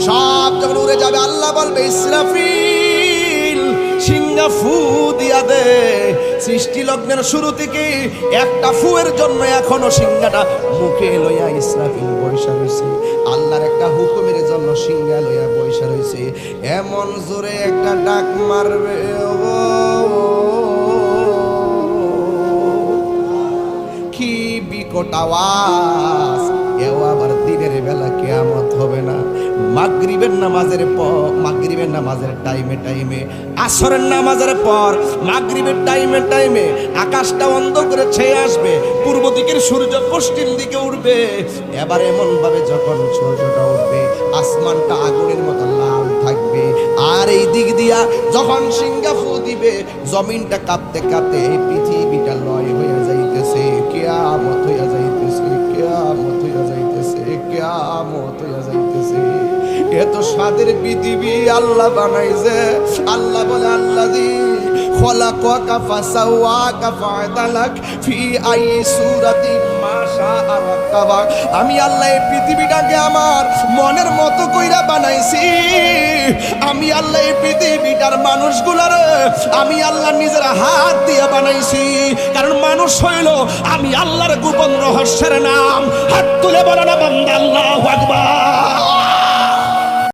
সব যখন উড়ে যাবে আল্লাহ বলবে ইসরাফিল সিংহা ফু দিয়া দে। সৃষ্টি লগ্নের শুরু থেকে একটা ফুয়ের জন্য এখনো সিংহাটা মুখে লইয়া ইসরাফিল বৈশা রয়েছে। আল্লাহর একটা হুকুমের জন্য সিংহা লইয়া বৈশা রয়েছে। এমন জোরে একটা ডাক মারবে কি বিকট আওয়াজ। এও আবার দিনের বেলা কিয়ামত হবে না, মাগরিবের নামাজের পর, মাগরিবের নামাজের টাইমে টাইমে, আসরের নামাজের পর, মাগরিবের টাইমে টাইমে আকাশটা অন্ধ করে ছেয়ে আসবে, পূর্ব দিকের সূর্য পশ্চিম দিকে উঠবে। এবার এমন ভাবে যখন সূর্যটা উঠবে আসমানটা আগুনের মতো লাল থাকবে, আর এই দিক দিয়া যখন সিংহা ফু দিবে জমিনটা কাঁপতে কাঁপতে এই পৃথিবীটা লয় হয়ে যাইতেছে, কিয়ামত হইয়া যাইতেছে, কিয়ামত হইয়া যাইতেছে, কিয়ামত হইয়া যাইতেছে। এত স্বাদের পৃথিবী আল্লাহ বানাইছে। আল্লাহ বলে আল্লাযী খলাকাকা ফাসাওয়াকা ফাআদালাক ফি আই সূরাতিন মা শাআ রাক্কাবাক। আমি আল্লাহ এই পৃথিবীটাকে আমার মনের মতো কইরা বানাইছি। আমি আল্লাহ এই পৃথিবীটার মানুষগুলার আমি আল্লাহ নিজের হাত দিয়ে বানাইছি। কারণ মানুষ হইল আমি আল্লাহর গোপন রহস্যের নাম। হাত তুলে বলো না বান্দা আল্লাহু আকবার।